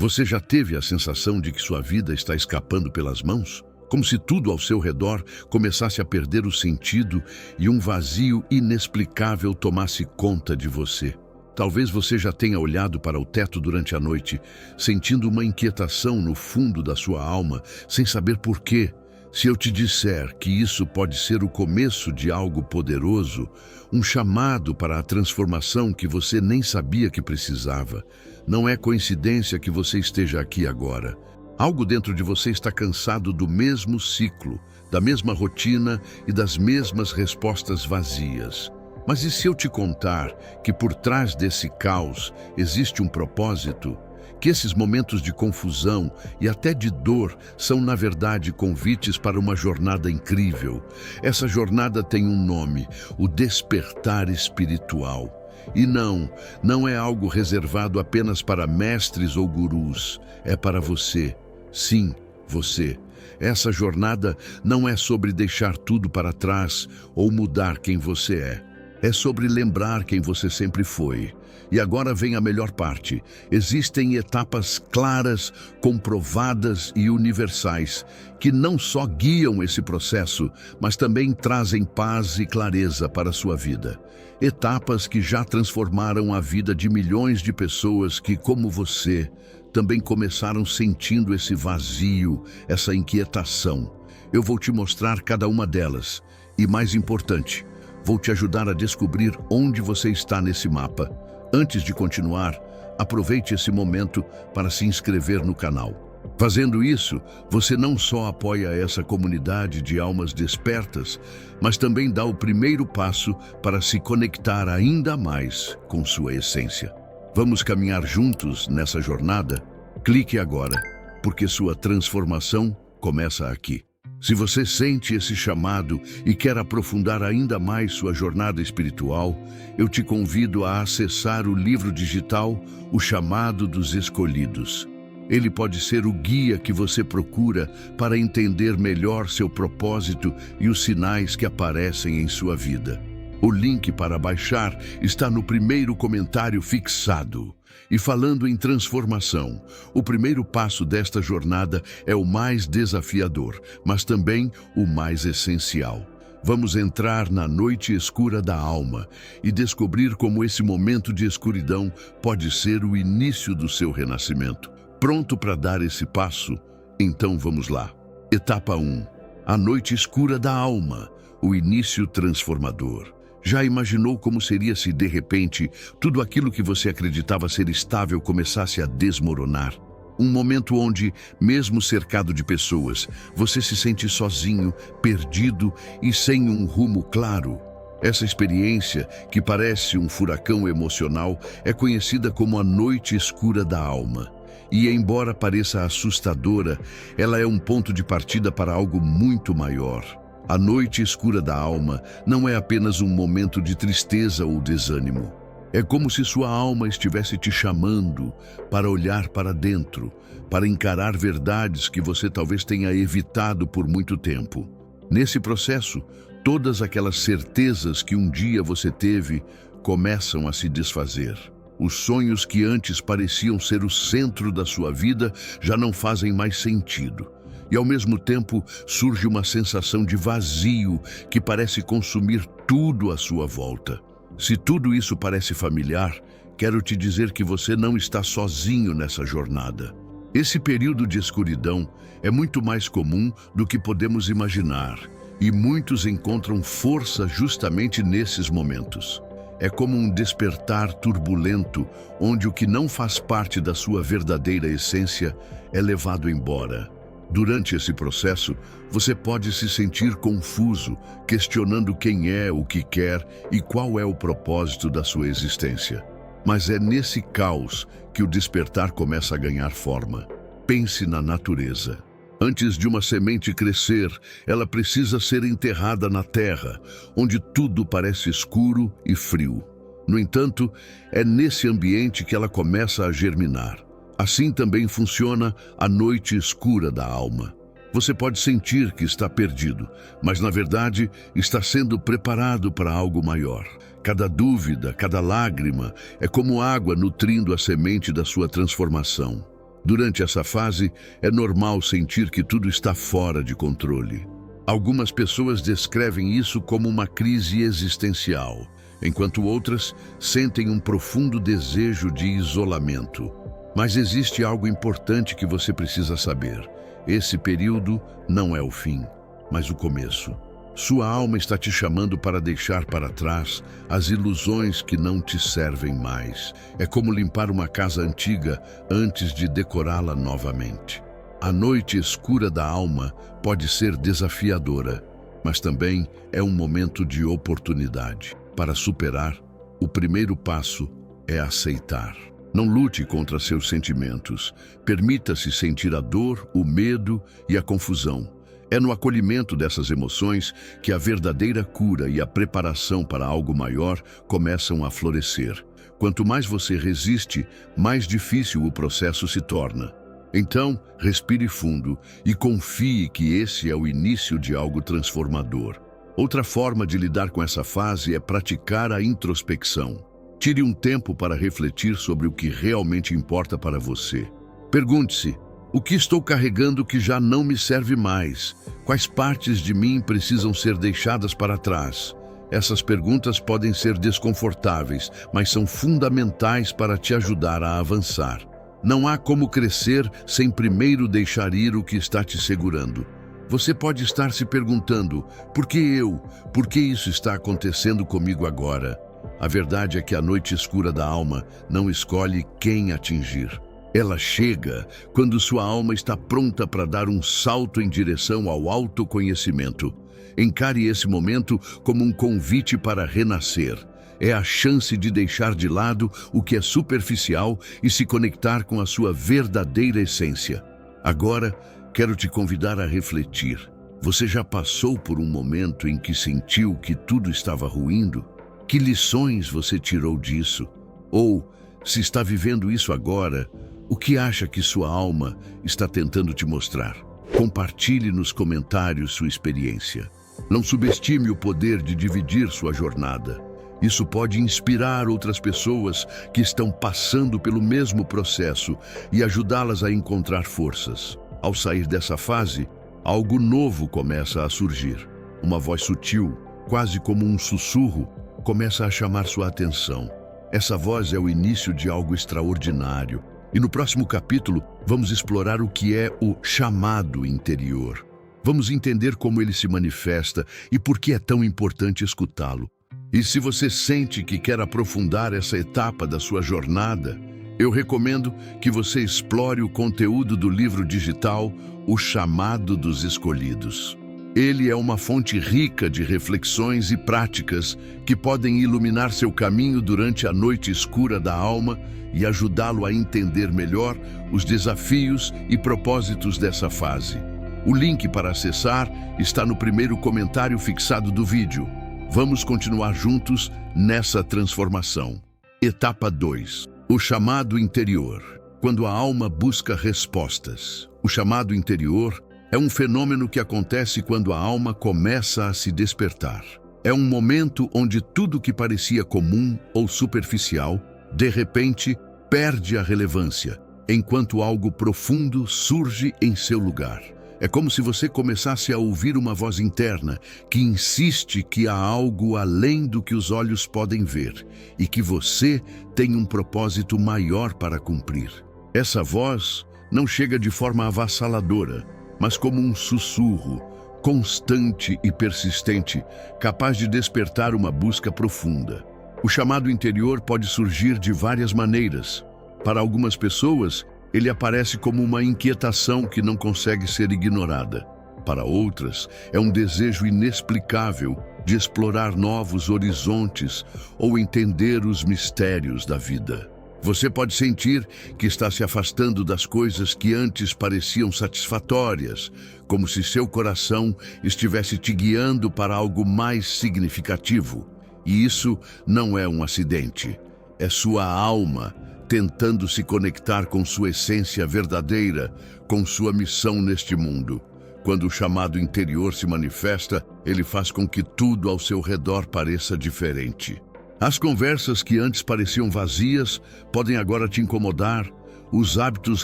Você já teve a sensação de que sua vida está escapando pelas mãos? Como se tudo ao seu redor começasse a perder o sentido e um vazio inexplicável tomasse conta de você. Talvez você já tenha olhado para o teto durante a noite, sentindo uma inquietação no fundo da sua alma, sem saber por quê. Se eu te disser que isso pode ser o começo de algo poderoso, um chamado para a transformação que você nem sabia que precisava, não é coincidência que você esteja aqui agora. Algo dentro de você está cansado do mesmo ciclo, da mesma rotina e das mesmas respostas vazias. Mas e se eu te contar que por trás desse caos existe um propósito? Que esses momentos de confusão e até de dor são, na verdade, convites para uma jornada incrível. Essa jornada tem um nome: o despertar espiritual. E não é algo reservado apenas para mestres ou gurus. É para você. Sim, você. Essa jornada não é sobre deixar tudo para trás ou mudar quem você é. É sobre lembrar quem você sempre foi. E agora vem a melhor parte. Existem etapas claras, comprovadas e universais, que não só guiam esse processo, mas também trazem paz e clareza para a sua vida. Etapas que já transformaram a vida de milhões de pessoas que, como você, também começaram sentindo esse vazio, essa inquietação. Eu vou te mostrar cada uma delas. E mais importante, vou te ajudar a descobrir onde você está nesse mapa. Antes de continuar, aproveite esse momento para se inscrever no canal. Fazendo isso, você não só apoia essa comunidade de almas despertas, mas também dá o primeiro passo para se conectar ainda mais com sua essência. Vamos caminhar juntos nessa jornada? Clique agora, porque sua transformação começa aqui. Se você sente esse chamado e quer aprofundar ainda mais sua jornada espiritual, eu te convido a acessar o livro digital O Chamado dos Escolhidos. Ele pode ser o guia que você procura para entender melhor seu propósito e os sinais que aparecem em sua vida. O link para baixar está no primeiro comentário fixado. E falando em transformação, o primeiro passo desta jornada é o mais desafiador, mas também o mais essencial. Vamos entrar na noite escura da alma e descobrir como esse momento de escuridão pode ser o início do seu renascimento. Pronto para dar esse passo? Então vamos lá. Etapa 1. A noite escura da alma, o início transformador. Já imaginou como seria se, de repente, tudo aquilo que você acreditava ser estável começasse a desmoronar? Um momento onde, mesmo cercado de pessoas, você se sente sozinho, perdido e sem um rumo claro. Essa experiência, que parece um furacão emocional, é conhecida como a noite escura da alma. E, embora pareça assustadora, ela é um ponto de partida para algo muito maior. A noite escura da alma não é apenas um momento de tristeza ou desânimo. É como se sua alma estivesse te chamando para olhar para dentro, para encarar verdades que você talvez tenha evitado por muito tempo. Nesse processo, todas aquelas certezas que um dia você teve começam a se desfazer. Os sonhos que antes pareciam ser o centro da sua vida já não fazem mais sentido. E ao mesmo tempo surge uma sensação de vazio que parece consumir tudo à sua volta. Se tudo isso parece familiar, quero te dizer que você não está sozinho nessa jornada. Esse período de escuridão é muito mais comum do que podemos imaginar, e muitos encontram força justamente nesses momentos. É como um despertar turbulento, onde o que não faz parte da sua verdadeira essência é levado embora. Durante esse processo, você pode se sentir confuso, questionando quem é, o que quer e qual é o propósito da sua existência. Mas é nesse caos que o despertar começa a ganhar forma. Pense na natureza. Antes de uma semente crescer, ela precisa ser enterrada na terra, onde tudo parece escuro e frio. No entanto, é nesse ambiente que ela começa a germinar. Assim também funciona a noite escura da alma. Você pode sentir que está perdido, mas na verdade está sendo preparado para algo maior. Cada dúvida, cada lágrima é como água nutrindo a semente da sua transformação. Durante essa fase, é normal sentir que tudo está fora de controle. Algumas pessoas descrevem isso como uma crise existencial, enquanto outras sentem um profundo desejo de isolamento. Mas existe algo importante que você precisa saber. Esse período não é o fim, mas o começo. Sua alma está te chamando para deixar para trás as ilusões que não te servem mais. É como limpar uma casa antiga antes de decorá-la novamente. A noite escura da alma pode ser desafiadora, mas também é um momento de oportunidade. Para superar, o primeiro passo é aceitar. Não lute contra seus sentimentos. Permita-se sentir a dor, o medo e a confusão. É no acolhimento dessas emoções que a verdadeira cura e a preparação para algo maior começam a florescer. Quanto mais você resiste, mais difícil o processo se torna. Então, respire fundo e confie que esse é o início de algo transformador. Outra forma de lidar com essa fase é praticar a introspecção. Tire um tempo para refletir sobre o que realmente importa para você. Pergunte-se: o que estou carregando que já não me serve mais? Quais partes de mim precisam ser deixadas para trás? Essas perguntas podem ser desconfortáveis, mas são fundamentais para te ajudar a avançar. Não há como crescer sem primeiro deixar ir o que está te segurando. Você pode estar se perguntando: por que eu? Por que isso está acontecendo comigo agora? A verdade é que a noite escura da alma não escolhe quem atingir. Ela chega quando sua alma está pronta para dar um salto em direção ao autoconhecimento. Encare esse momento como um convite para renascer. É a chance de deixar de lado o que é superficial e se conectar com a sua verdadeira essência. Agora, quero te convidar a refletir. Você já passou por um momento em que sentiu que tudo estava ruindo? Que lições você tirou disso? Ou, se está vivendo isso agora, o que acha que sua alma está tentando te mostrar? Compartilhe nos comentários sua experiência. Não subestime o poder de dividir sua jornada. Isso pode inspirar outras pessoas que estão passando pelo mesmo processo e ajudá-las a encontrar forças. Ao sair dessa fase, algo novo começa a surgir. Uma voz sutil, quase como um sussurro, começa a chamar sua atenção. Essa voz é o início de algo extraordinário. E no próximo capítulo, vamos explorar o que é o chamado interior. Vamos entender como ele se manifesta e por que é tão importante escutá-lo. E se você sente que quer aprofundar essa etapa da sua jornada, eu recomendo que você explore o conteúdo do livro digital O Chamado dos Escolhidos. Ele é uma fonte rica de reflexões e práticas que podem iluminar seu caminho durante a noite escura da alma e ajudá-lo a entender melhor os desafios e propósitos dessa fase. O link para acessar está no primeiro comentário fixado do vídeo. Vamos continuar juntos nessa transformação. Etapa 2. O chamado interior. Quando a alma busca respostas. O chamado interior é um fenômeno que acontece quando a alma começa a se despertar. É um momento onde tudo que parecia comum ou superficial, de repente, perde a relevância, enquanto algo profundo surge em seu lugar. É como se você começasse a ouvir uma voz interna que insiste que há algo além do que os olhos podem ver e que você tem um propósito maior para cumprir. Essa voz não chega de forma avassaladora, mas como um sussurro, constante e persistente, capaz de despertar uma busca profunda. O chamado interior pode surgir de várias maneiras. Para algumas pessoas, ele aparece como uma inquietação que não consegue ser ignorada. Para outras, é um desejo inexplicável de explorar novos horizontes ou entender os mistérios da vida. Você pode sentir que está se afastando das coisas que antes pareciam satisfatórias, como se seu coração estivesse te guiando para algo mais significativo. E isso não é um acidente. É sua alma tentando se conectar com sua essência verdadeira, com sua missão neste mundo. Quando o chamado interior se manifesta, ele faz com que tudo ao seu redor pareça diferente. As conversas que antes pareciam vazias podem agora te incomodar. Os hábitos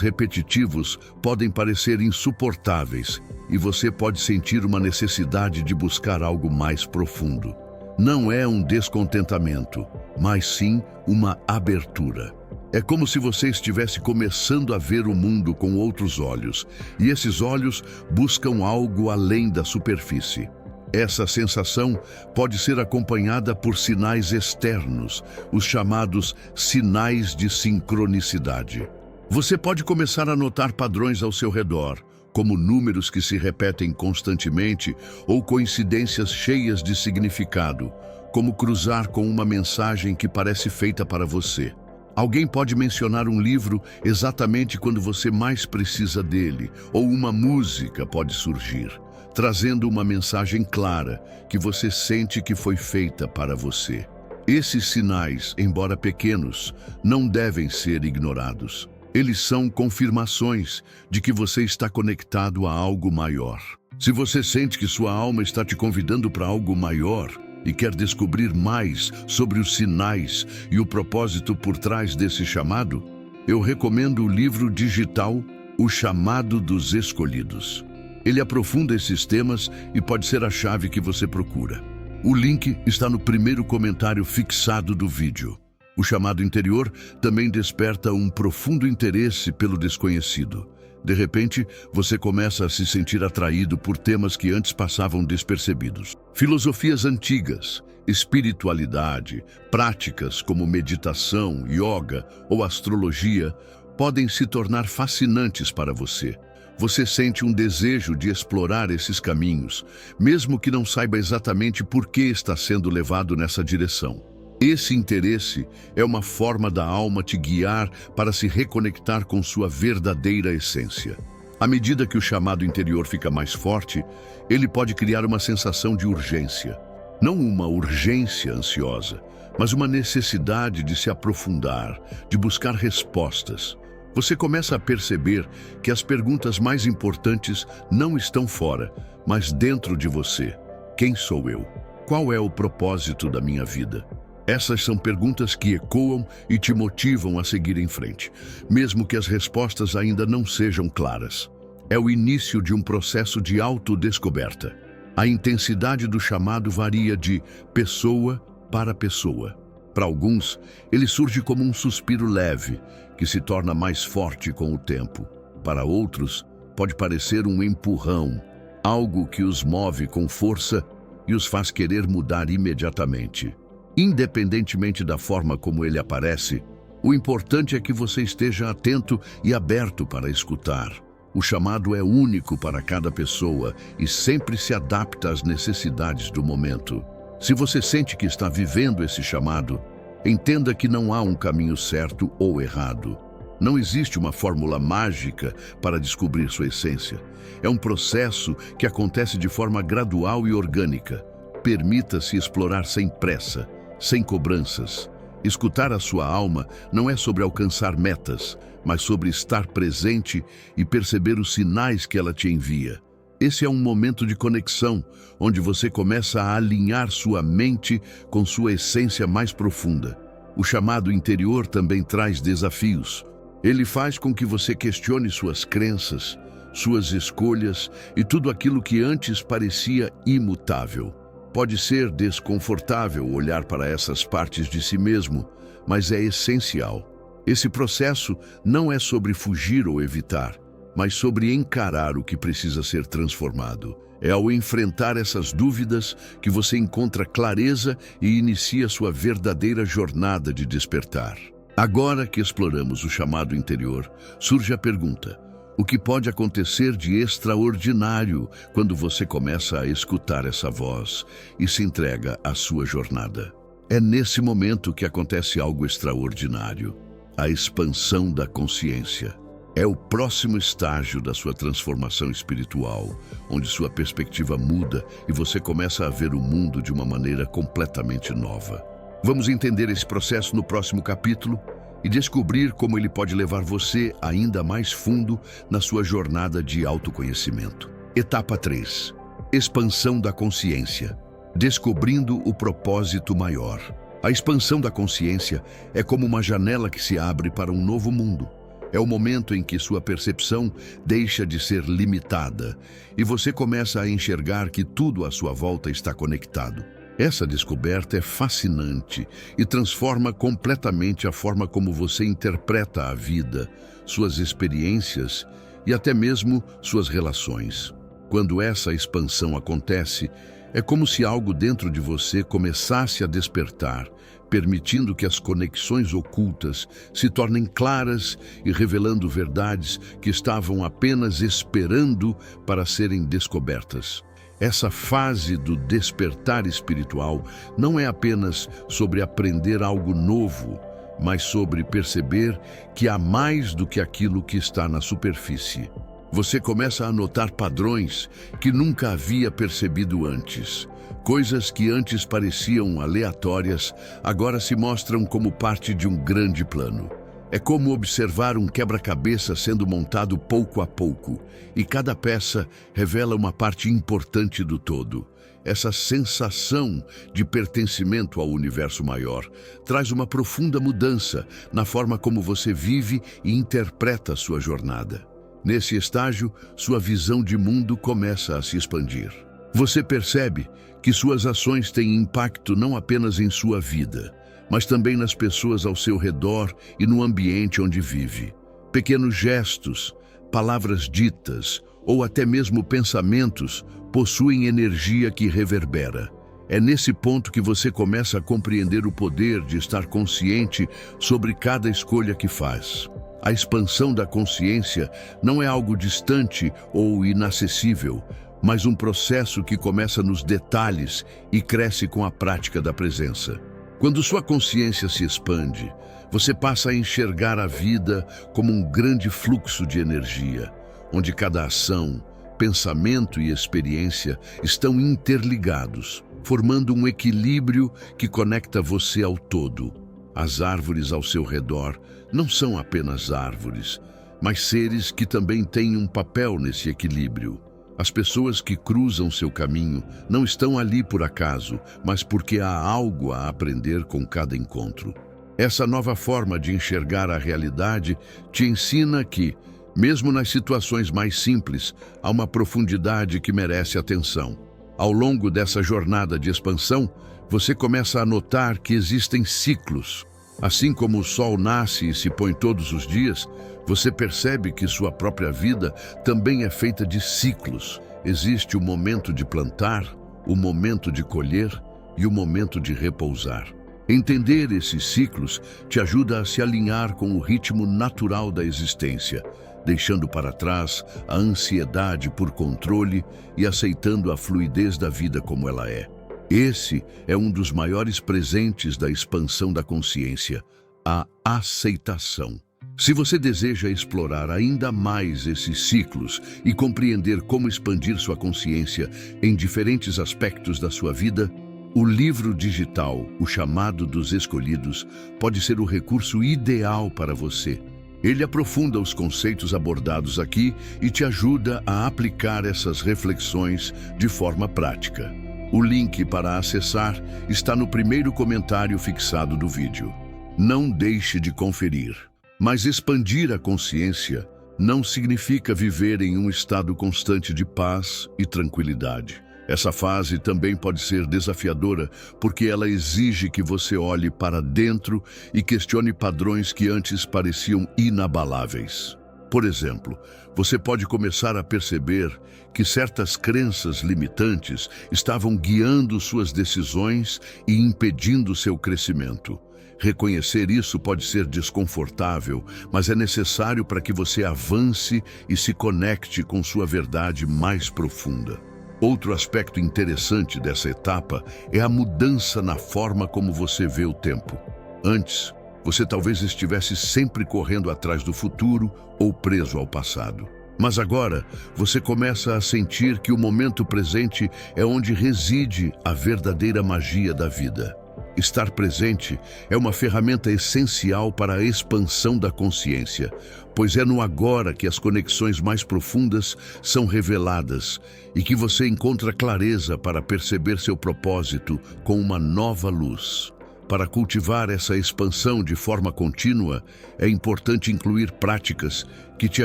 repetitivos podem parecer insuportáveis e você pode sentir uma necessidade de buscar algo mais profundo. Não é um descontentamento, mas sim uma abertura. É como se você estivesse começando a ver o mundo com outros olhos, e esses olhos buscam algo além da superfície. Essa sensação pode ser acompanhada por sinais externos, os chamados sinais de sincronicidade. Você pode começar a notar padrões ao seu redor, como números que se repetem constantemente ou coincidências cheias de significado, como cruzar com uma mensagem que parece feita para você. Alguém pode mencionar um livro exatamente quando você mais precisa dele, ou uma música pode surgir, trazendo uma mensagem clara que você sente que foi feita para você. Esses sinais, embora pequenos, não devem ser ignorados. Eles são confirmações de que você está conectado a algo maior. Se você sente que sua alma está te convidando para algo maior e quer descobrir mais sobre os sinais e o propósito por trás desse chamado, eu recomendo o livro digital O Chamado dos Escolhidos. Ele aprofunda esses temas e pode ser a chave que você procura. O link está no primeiro comentário fixado do vídeo. O chamado interior também desperta um profundo interesse pelo desconhecido. De repente, você começa a se sentir atraído por temas que antes passavam despercebidos. Filosofias antigas, espiritualidade, práticas como meditação, yoga ou astrologia podem se tornar fascinantes para você. Você sente um desejo de explorar esses caminhos, mesmo que não saiba exatamente por que está sendo levado nessa direção. Esse interesse é uma forma da alma te guiar para se reconectar com sua verdadeira essência. À medida que o chamado interior fica mais forte, ele pode criar uma sensação de urgência. Não uma urgência ansiosa, mas uma necessidade de se aprofundar, de buscar respostas. Você começa a perceber que as perguntas mais importantes não estão fora, mas dentro de você. Quem sou eu? Qual é o propósito da minha vida? Essas são perguntas que ecoam e te motivam a seguir em frente, mesmo que as respostas ainda não sejam claras. É o início de um processo de autodescoberta. A intensidade do chamado varia de pessoa para pessoa. Para alguns, ele surge como um suspiro leve, que se torna mais forte com o tempo. Para outros, pode parecer um empurrão, algo que os move com força e os faz querer mudar imediatamente. Independentemente da forma como ele aparece, o importante é que você esteja atento e aberto para escutar. O chamado é único para cada pessoa e sempre se adapta às necessidades do momento. Se você sente que está vivendo esse chamado, entenda que não há um caminho certo ou errado. Não existe uma fórmula mágica para descobrir sua essência. É um processo que acontece de forma gradual e orgânica. Permita-se explorar sem pressa, sem cobranças. Escutar a sua alma não é sobre alcançar metas, mas sobre estar presente e perceber os sinais que ela te envia. Esse é um momento de conexão, onde você começa a alinhar sua mente com sua essência mais profunda. O chamado interior também traz desafios. Ele faz com que você questione suas crenças, suas escolhas e tudo aquilo que antes parecia imutável. Pode ser desconfortável olhar para essas partes de si mesmo, mas é essencial. Esse processo não é sobre fugir ou evitar, mas sobre encarar o que precisa ser transformado. É ao enfrentar essas dúvidas que você encontra clareza e inicia sua verdadeira jornada de despertar. Agora que exploramos o chamado interior, surge a pergunta: o que pode acontecer de extraordinário quando você começa a escutar essa voz e se entrega à sua jornada? É nesse momento que acontece algo extraordinário: a expansão da consciência. É o próximo estágio da sua transformação espiritual, onde sua perspectiva muda e você começa a ver o mundo de uma maneira completamente nova. Vamos entender esse processo no próximo capítulo e descobrir como ele pode levar você ainda mais fundo na sua jornada de autoconhecimento. Etapa 3. Expansão da consciência. Descobrindo o propósito maior. A expansão da consciência é como uma janela que se abre para um novo mundo. É o momento em que sua percepção deixa de ser limitada e você começa a enxergar que tudo à sua volta está conectado. Essa descoberta é fascinante e transforma completamente a forma como você interpreta a vida, suas experiências e até mesmo suas relações. Quando essa expansão acontece, é como se algo dentro de você começasse a despertar, permitindo que as conexões ocultas se tornem claras e revelando verdades que estavam apenas esperando para serem descobertas. Essa fase do despertar espiritual não é apenas sobre aprender algo novo, mas sobre perceber que há mais do que aquilo que está na superfície. Você começa a notar padrões que nunca havia percebido antes. Coisas que antes pareciam aleatórias, agora se mostram como parte de um grande plano. É como observar um quebra-cabeça sendo montado pouco a pouco, e cada peça revela uma parte importante do todo. Essa sensação de pertencimento ao universo maior traz uma profunda mudança na forma como você vive e interpreta sua jornada. Nesse estágio, sua visão de mundo começa a se expandir. Você percebe que suas ações têm impacto não apenas em sua vida, mas também nas pessoas ao seu redor e no ambiente onde vive. Pequenos gestos, palavras ditas ou até mesmo pensamentos possuem energia que reverbera. É nesse ponto que você começa a compreender o poder de estar consciente sobre cada escolha que faz. A expansão da consciência não é algo distante ou inacessível, mas um processo que começa nos detalhes e cresce com a prática da presença. Quando sua consciência se expande, você passa a enxergar a vida como um grande fluxo de energia, onde cada ação, pensamento e experiência estão interligados, formando um equilíbrio que conecta você ao todo. As árvores ao seu redor não são apenas árvores, mas seres que também têm um papel nesse equilíbrio. As pessoas que cruzam seu caminho não estão ali por acaso, mas porque há algo a aprender com cada encontro. Essa nova forma de enxergar a realidade te ensina que, mesmo nas situações mais simples, há uma profundidade que merece atenção. Ao longo dessa jornada de expansão, você começa a notar que existem ciclos. Assim como o sol nasce e se põe todos os dias, você percebe que sua própria vida também é feita de ciclos. Existe o momento de plantar, o momento de colher e o momento de repousar. Entender esses ciclos te ajuda a se alinhar com o ritmo natural da existência, deixando para trás a ansiedade por controle e aceitando a fluidez da vida como ela é. Esse é um dos maiores presentes da expansão da consciência, a aceitação. Se você deseja explorar ainda mais esses ciclos e compreender como expandir sua consciência em diferentes aspectos da sua vida, o livro digital, O Chamado dos Escolhidos, pode ser o recurso ideal para você. Ele aprofunda os conceitos abordados aqui e te ajuda a aplicar essas reflexões de forma prática. O link para acessar está no primeiro comentário fixado do vídeo. Não deixe de conferir. Mas expandir a consciência não significa viver em um estado constante de paz e tranquilidade. Essa fase também pode ser desafiadora porque ela exige que você olhe para dentro e questione padrões que antes pareciam inabaláveis. Por exemplo, você pode começar a perceber que certas crenças limitantes estavam guiando suas decisões e impedindo seu crescimento. Reconhecer isso pode ser desconfortável, mas é necessário para que você avance e se conecte com sua verdade mais profunda. Outro aspecto interessante dessa etapa é a mudança na forma como você vê o tempo. Antes, você talvez estivesse sempre correndo atrás do futuro ou preso ao passado. Mas agora, você começa a sentir que o momento presente é onde reside a verdadeira magia da vida. Estar presente é uma ferramenta essencial para a expansão da consciência, pois é no agora que as conexões mais profundas são reveladas e que você encontra clareza para perceber seu propósito com uma nova luz. Para cultivar essa expansão de forma contínua, é importante incluir práticas que te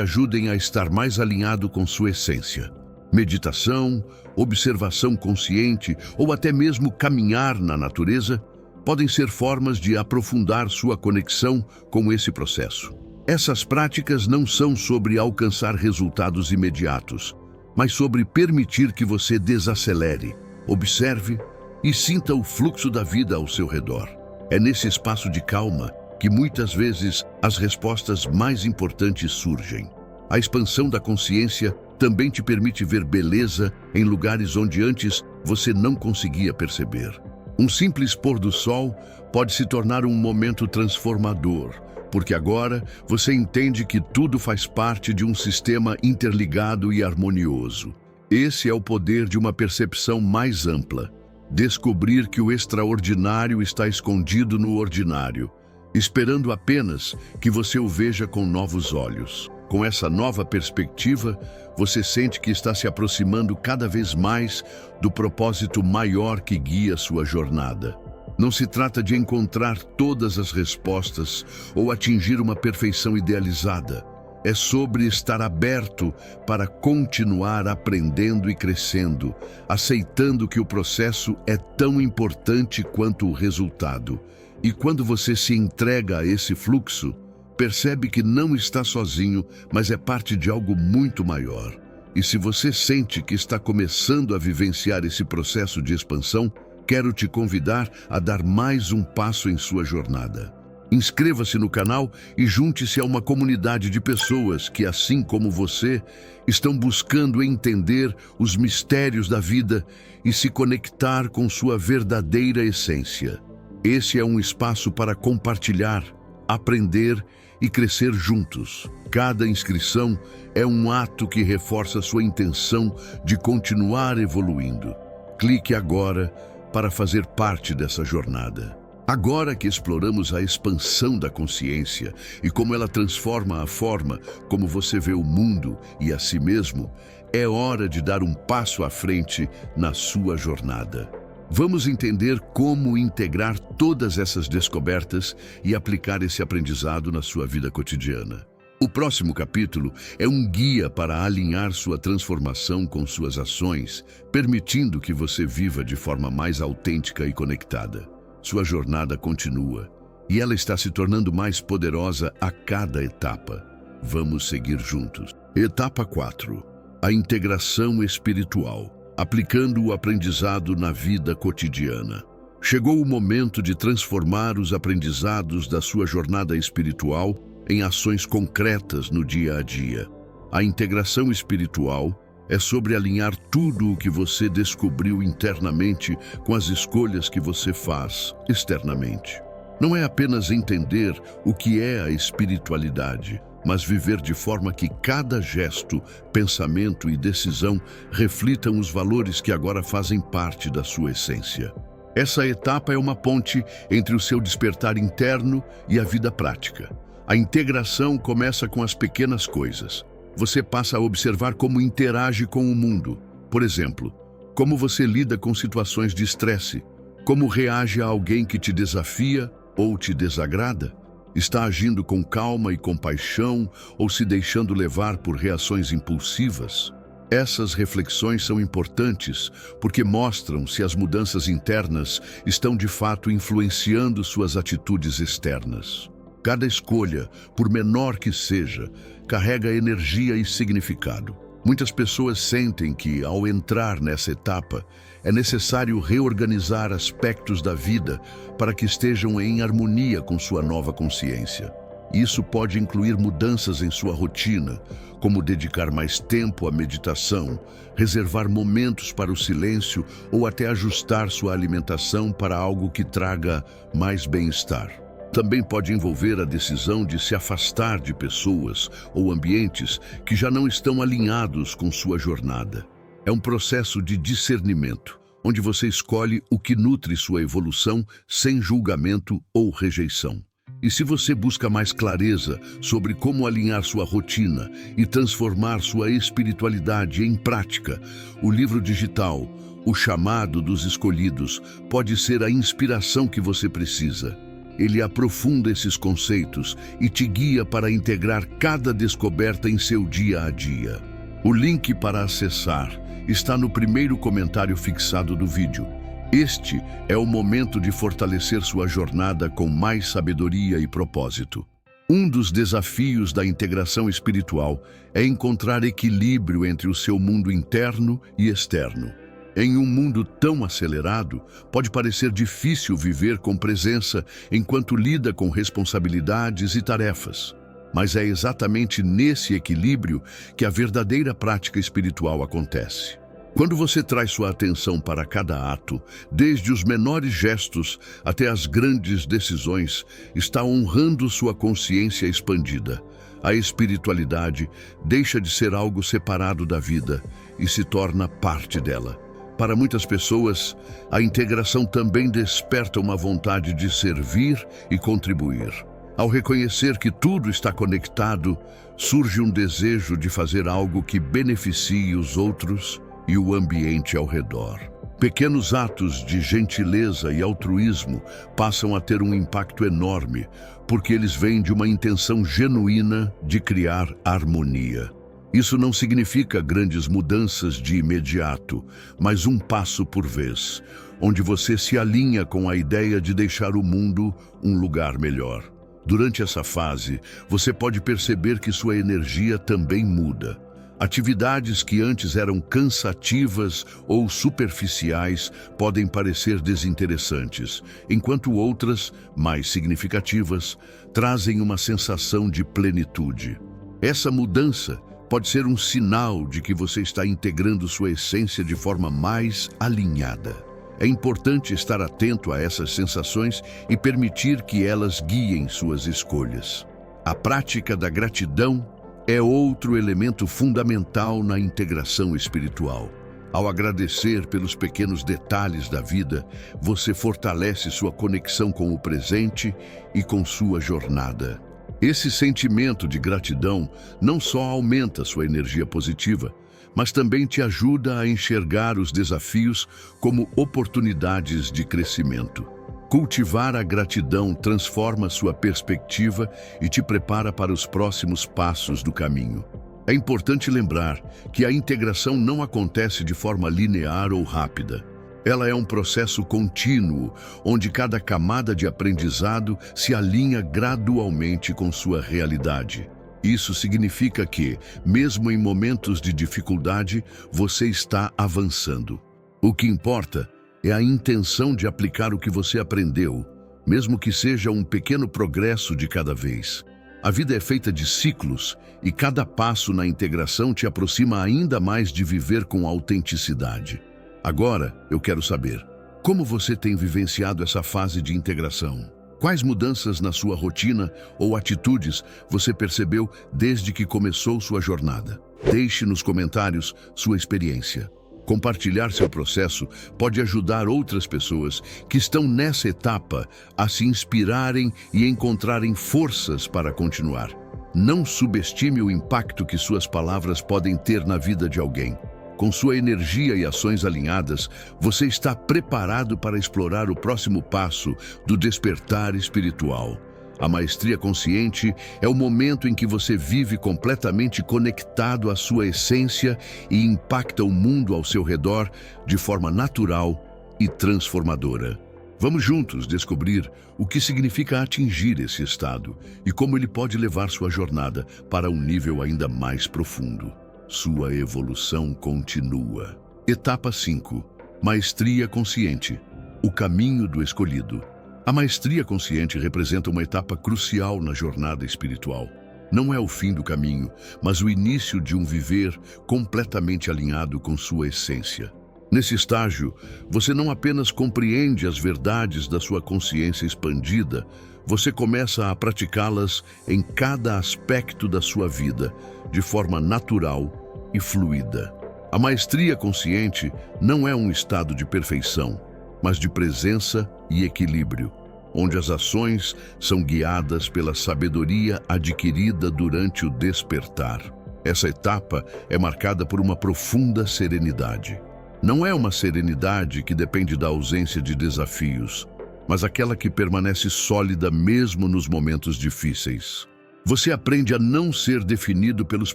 ajudem a estar mais alinhado com sua essência. Meditação, observação consciente ou até mesmo caminhar na natureza podem ser formas de aprofundar sua conexão com esse processo. Essas práticas não são sobre alcançar resultados imediatos, mas sobre permitir que você desacelere, observe e sinta o fluxo da vida ao seu redor. É nesse espaço de calma que muitas vezes as respostas mais importantes surgem. A expansão da consciência também te permite ver beleza em lugares onde antes você não conseguia perceber. Um simples pôr do sol pode se tornar um momento transformador, porque agora você entende que tudo faz parte de um sistema interligado e harmonioso. Esse é o poder de uma percepção mais ampla. Descobrir que o extraordinário está escondido no ordinário, esperando apenas que você o veja com novos olhos. Com essa nova perspectiva, você sente que está se aproximando cada vez mais do propósito maior que guia sua jornada. Não se trata de encontrar todas as respostas ou atingir uma perfeição idealizada. É sobre estar aberto para continuar aprendendo e crescendo, aceitando que o processo é tão importante quanto o resultado. E quando você se entrega a esse fluxo, percebe que não está sozinho, mas é parte de algo muito maior. E se você sente que está começando a vivenciar esse processo de expansão, quero te convidar a dar mais um passo em sua jornada. Inscreva-se no canal e junte-se a uma comunidade de pessoas que, assim como você, estão buscando entender os mistérios da vida e se conectar com sua verdadeira essência. Esse é um espaço para compartilhar, aprender e crescer juntos. Cada inscrição é um ato que reforça sua intenção de continuar evoluindo. Clique agora para fazer parte dessa jornada. Agora que exploramos a expansão da consciência e como ela transforma a forma como você vê o mundo e a si mesmo, é hora de dar um passo à frente na sua jornada. Vamos entender como integrar todas essas descobertas e aplicar esse aprendizado na sua vida cotidiana. O próximo capítulo é um guia para alinhar sua transformação com suas ações, permitindo que você viva de forma mais autêntica e conectada. Sua jornada continua e ela está se tornando mais poderosa a cada etapa. Vamos seguir juntos. Etapa 4. A integração espiritual, aplicando o aprendizado na vida cotidiana. Chegou o momento de transformar os aprendizados da sua jornada espiritual em ações concretas no dia a dia. A integração espiritual é sobre alinhar tudo o que você descobriu internamente com as escolhas que você faz externamente. Não é apenas entender o que é a espiritualidade, mas viver de forma que cada gesto, pensamento e decisão reflitam os valores que agora fazem parte da sua essência. Essa etapa é uma ponte entre o seu despertar interno e a vida prática. A integração começa com as pequenas coisas. Você passa a observar como interage com o mundo. Por exemplo, como você lida com situações de estresse, como reage a alguém que te desafia ou te desagrada. Está agindo com calma e compaixão ou se deixando levar por reações impulsivas? Essas reflexões são importantes porque mostram se as mudanças internas estão de fato influenciando suas atitudes externas. Cada escolha, por menor que seja, carrega energia e significado. Muitas pessoas sentem que, ao entrar nessa etapa, é necessário reorganizar aspectos da vida para que estejam em harmonia com sua nova consciência. Isso pode incluir mudanças em sua rotina, como dedicar mais tempo à meditação, reservar momentos para o silêncio ou até ajustar sua alimentação para algo que traga mais bem-estar. Também pode envolver a decisão de se afastar de pessoas ou ambientes que já não estão alinhados com sua jornada. É um processo de discernimento, onde você escolhe o que nutre sua evolução sem julgamento ou rejeição. E se você busca mais clareza sobre como alinhar sua rotina e transformar sua espiritualidade em prática, o livro digital O chamado dos escolhidos pode ser a inspiração que você precisa. Ele aprofunda esses conceitos e te guia para integrar cada descoberta em seu dia a dia. O link para acessar está no primeiro comentário fixado do vídeo. Este é o momento de fortalecer sua jornada com mais sabedoria e propósito. Um dos desafios da integração espiritual é encontrar equilíbrio entre o seu mundo interno e externo. Em um mundo tão acelerado, pode parecer difícil viver com presença enquanto lida com responsabilidades e tarefas. Mas é exatamente nesse equilíbrio que a verdadeira prática espiritual acontece. Quando você traz sua atenção para cada ato, desde os menores gestos até as grandes decisões, está honrando sua consciência expandida. A espiritualidade deixa de ser algo separado da vida e se torna parte dela. Para muitas pessoas, a integração também desperta uma vontade de servir e contribuir. Ao reconhecer que tudo está conectado, surge um desejo de fazer algo que beneficie os outros e o ambiente ao redor. Pequenos atos de gentileza e altruísmo passam a ter um impacto enorme, porque eles vêm de uma intenção genuína de criar harmonia. Isso não significa grandes mudanças de imediato, mas um passo por vez, onde você se alinha com a ideia de deixar o mundo um lugar melhor. Durante essa fase, você pode perceber que sua energia também muda. Atividades que antes eram cansativas ou superficiais podem parecer desinteressantes, enquanto outras, mais significativas, trazem uma sensação de plenitude. Essa mudança pode ser um sinal de que você está integrando sua essência de forma mais alinhada. É importante estar atento a essas sensações e permitir que elas guiem suas escolhas. A prática da gratidão é outro elemento fundamental na integração espiritual. Ao agradecer pelos pequenos detalhes da vida, você fortalece sua conexão com o presente e com sua jornada. Esse sentimento de gratidão não só aumenta sua energia positiva, mas também te ajuda a enxergar os desafios como oportunidades de crescimento. Cultivar a gratidão transforma sua perspectiva e te prepara para os próximos passos do caminho. É importante lembrar que a integração não acontece de forma linear ou rápida. Ela é um processo contínuo, onde cada camada de aprendizado se alinha gradualmente com sua realidade. Isso significa que, mesmo em momentos de dificuldade, você está avançando. O que importa é a intenção de aplicar o que você aprendeu, mesmo que seja um pequeno progresso de cada vez. A vida é feita de ciclos e cada passo na integração te aproxima ainda mais de viver com autenticidade. Agora, eu quero saber, como você tem vivenciado essa fase de integração? Quais mudanças na sua rotina ou atitudes você percebeu desde que começou sua jornada? Deixe nos comentários sua experiência. Compartilhar seu processo pode ajudar outras pessoas que estão nessa etapa a se inspirarem e encontrarem forças para continuar. Não subestime o impacto que suas palavras podem ter na vida de alguém. Com sua energia e ações alinhadas, você está preparado para explorar o próximo passo do despertar espiritual. A maestria consciente é o momento em que você vive completamente conectado à sua essência e impacta o mundo ao seu redor de forma natural e transformadora. Vamos juntos descobrir o que significa atingir esse estado e como ele pode levar sua jornada para um nível ainda mais profundo. Sua evolução continua. Etapa 5. Maestria consciente. O caminho do escolhido. A maestria consciente representa uma etapa crucial na jornada espiritual. Não é o fim do caminho, mas o início de um viver completamente alinhado com sua essência. Nesse estágio, você não apenas compreende as verdades da sua consciência expandida, você começa a praticá-las em cada aspecto da sua vida, de forma natural e fluida. A maestria consciente não é um estado de perfeição, mas de presença e equilíbrio, onde as ações são guiadas pela sabedoria adquirida durante o despertar. Essa etapa é marcada por uma profunda serenidade. Não é uma serenidade que depende da ausência de desafios, mas aquela que permanece sólida mesmo nos momentos difíceis. Você aprende a não ser definido pelos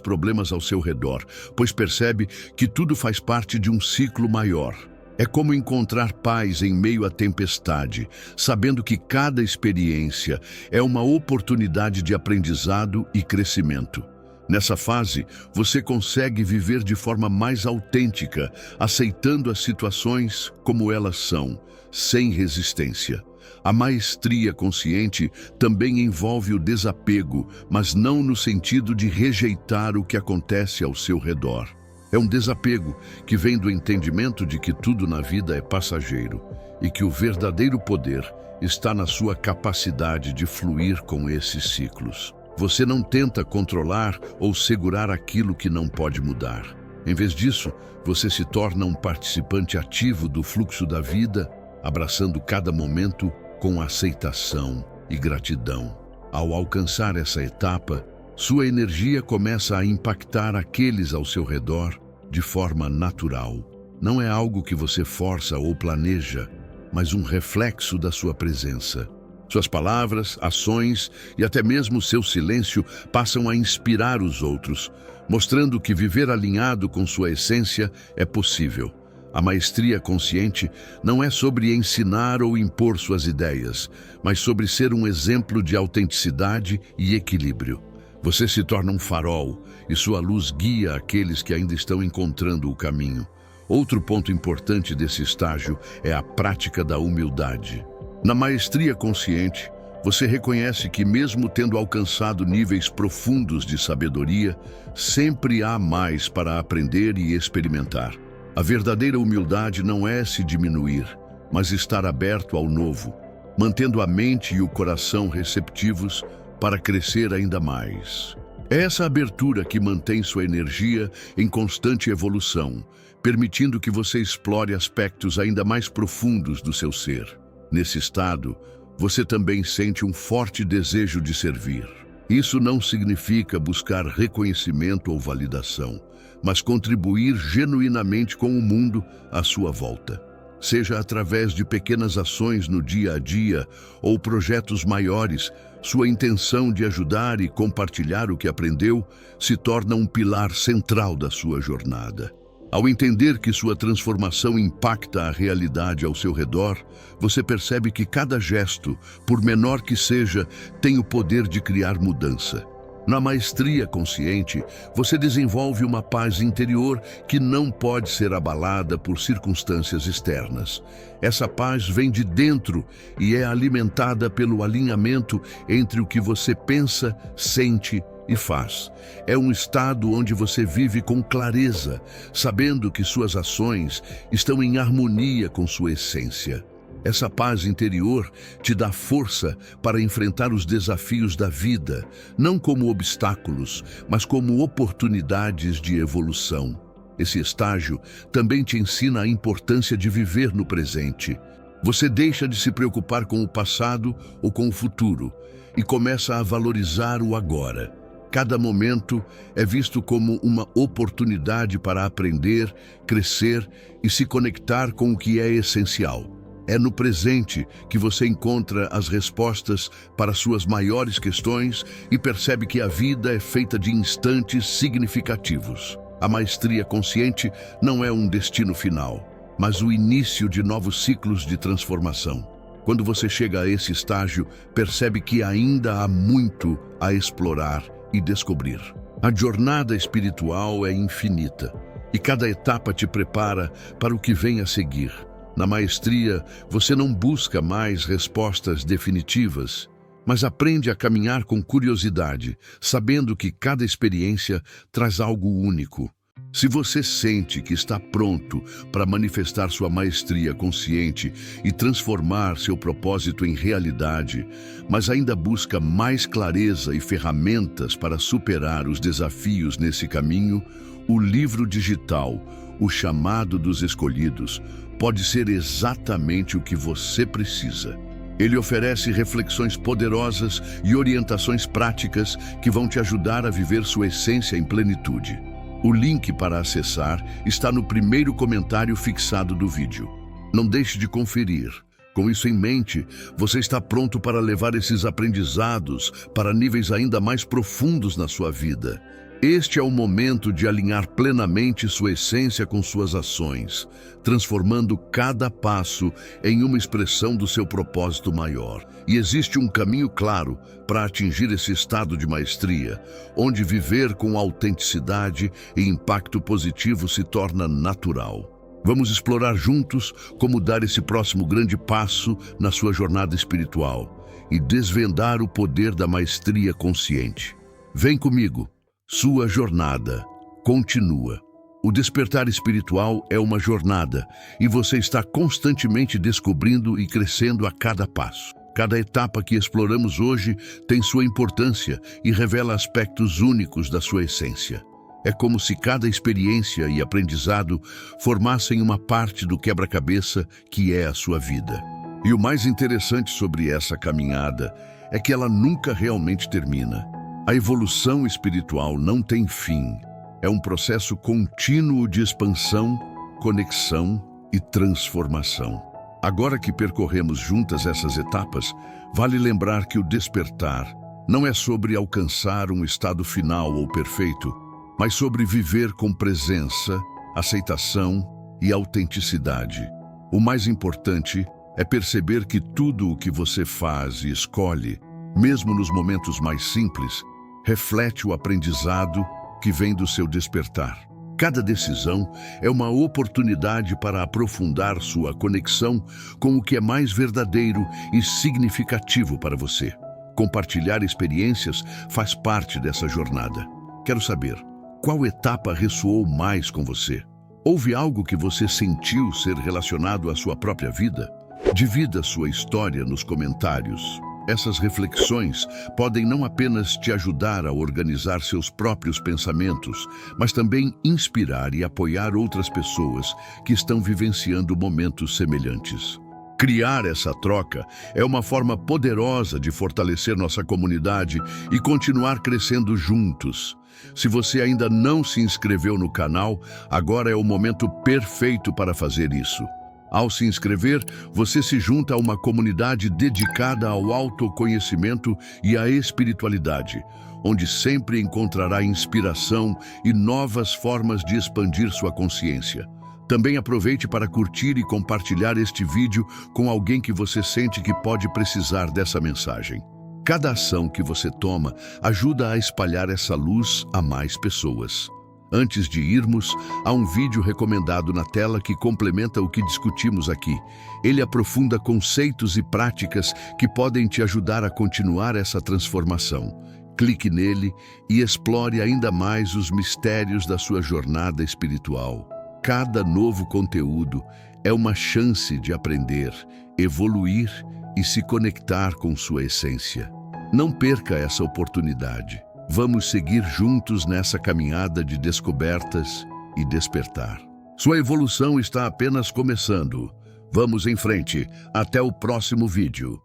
problemas ao seu redor, pois percebe que tudo faz parte de um ciclo maior. É como encontrar paz em meio à tempestade, sabendo que cada experiência é uma oportunidade de aprendizado e crescimento. Nessa fase, você consegue viver de forma mais autêntica, aceitando as situações como elas são, sem resistência. A maestria consciente também envolve o desapego, mas não no sentido de rejeitar o que acontece ao seu redor. É um desapego que vem do entendimento de que tudo na vida é passageiro e que o verdadeiro poder está na sua capacidade de fluir com esses ciclos. Você não tenta controlar ou segurar aquilo que não pode mudar. Em vez disso, você se torna um participante ativo do fluxo da vida, abraçando cada momento com aceitação e gratidão. Ao alcançar essa etapa, sua energia começa a impactar aqueles ao seu redor de forma natural. Não é algo que você força ou planeja, mas um reflexo da sua presença. Suas palavras, ações e até mesmo seu silêncio passam a inspirar os outros, mostrando que viver alinhado com sua essência é possível. A maestria consciente não é sobre ensinar ou impor suas ideias, mas sobre ser um exemplo de autenticidade e equilíbrio. Você se torna um farol e sua luz guia aqueles que ainda estão encontrando o caminho. Outro ponto importante desse estágio é a prática da humildade. Na maestria consciente, você reconhece que mesmo tendo alcançado níveis profundos de sabedoria, sempre há mais para aprender e experimentar. A verdadeira humildade não é se diminuir, mas estar aberto ao novo, mantendo a mente e o coração receptivos para crescer ainda mais. É essa abertura que mantém sua energia em constante evolução, permitindo que você explore aspectos ainda mais profundos do seu ser. Nesse estado, você também sente um forte desejo de servir. Isso não significa buscar reconhecimento ou validação, mas contribuir genuinamente com o mundo à sua volta. Seja através de pequenas ações no dia a dia ou projetos maiores, sua intenção de ajudar e compartilhar o que aprendeu se torna um pilar central da sua jornada. Ao entender que sua transformação impacta a realidade ao seu redor, você percebe que cada gesto, por menor que seja, tem o poder de criar mudança. Na maestria consciente, você desenvolve uma paz interior que não pode ser abalada por circunstâncias externas. Essa paz vem de dentro e é alimentada pelo alinhamento entre o que você pensa, sente e faz. É um estado onde você vive com clareza, sabendo que suas ações estão em harmonia com sua essência. Essa paz interior te dá força para enfrentar os desafios da vida, não como obstáculos, mas como oportunidades de evolução. Esse estágio também te ensina a importância de viver no presente. Você deixa de se preocupar com o passado ou com o futuro e começa a valorizar o agora. Cada momento é visto como uma oportunidade para aprender, crescer e se conectar com o que é essencial. É no presente que você encontra as respostas para suas maiores questões e percebe que a vida é feita de instantes significativos. A maestria consciente não é um destino final, mas o início de novos ciclos de transformação. Quando você chega a esse estágio, percebe que ainda há muito a explorar e descobrir. A jornada espiritual é infinita e cada etapa te prepara para o que vem a seguir. Na maestria, você não busca mais respostas definitivas, mas aprende a caminhar com curiosidade, sabendo que cada experiência traz algo único. Se você sente que está pronto para manifestar sua maestria consciente e transformar seu propósito em realidade, mas ainda busca mais clareza e ferramentas para superar os desafios nesse caminho, o livro digital, O Chamado dos Escolhidos, pode ser exatamente o que você precisa. Ele oferece reflexões poderosas e orientações práticas que vão te ajudar a viver sua essência em plenitude. O link para acessar está no primeiro comentário fixado do vídeo. Não deixe de conferir. Com isso em mente, você está pronto para levar esses aprendizados para níveis ainda mais profundos na sua vida. Este é o momento de alinhar plenamente sua essência com suas ações, transformando cada passo em uma expressão do seu propósito maior. E existe um caminho claro para atingir esse estado de maestria, onde viver com autenticidade e impacto positivo se torna natural. Vamos explorar juntos como dar esse próximo grande passo na sua jornada espiritual e desvendar o poder da maestria consciente. Vem comigo. Sua jornada continua. O despertar espiritual é uma jornada e você está constantemente descobrindo e crescendo a cada passo. Cada etapa que exploramos hoje tem sua importância e revela aspectos únicos da sua essência. É como se cada experiência e aprendizado formassem uma parte do quebra-cabeça que é a sua vida. E o mais interessante sobre essa caminhada é que ela nunca realmente termina. A evolução espiritual não tem fim. É um processo contínuo de expansão, conexão e transformação. Agora que percorremos juntas essas etapas, vale lembrar que o despertar não é sobre alcançar um estado final ou perfeito, mas sobre viver com presença, aceitação e autenticidade. O mais importante é perceber que tudo o que você faz e escolhe, mesmo nos momentos mais simples, reflete o aprendizado que vem do seu despertar. Cada decisão é uma oportunidade para aprofundar sua conexão com o que é mais verdadeiro e significativo para você. Compartilhar experiências faz parte dessa jornada. Quero saber, qual etapa ressoou mais com você? Houve algo que você sentiu ser relacionado à sua própria vida? Divida sua história nos comentários. Essas reflexões podem não apenas te ajudar a organizar seus próprios pensamentos, mas também inspirar e apoiar outras pessoas que estão vivenciando momentos semelhantes. Criar essa troca é uma forma poderosa de fortalecer nossa comunidade e continuar crescendo juntos. Se você ainda não se inscreveu no canal, agora é o momento perfeito para fazer isso. Ao se inscrever, você se junta a uma comunidade dedicada ao autoconhecimento e à espiritualidade, onde sempre encontrará inspiração e novas formas de expandir sua consciência. Também aproveite para curtir e compartilhar este vídeo com alguém que você sente que pode precisar dessa mensagem. Cada ação que você toma ajuda a espalhar essa luz a mais pessoas. Antes de irmos, há um vídeo recomendado na tela que complementa o que discutimos aqui. Ele aprofunda conceitos e práticas que podem te ajudar a continuar essa transformação. Clique nele e explore ainda mais os mistérios da sua jornada espiritual. Cada novo conteúdo é uma chance de aprender, evoluir e se conectar com sua essência. Não perca essa oportunidade. Vamos seguir juntos nessa caminhada de descobertas e despertar. Sua evolução está apenas começando. Vamos em frente. Até o próximo vídeo.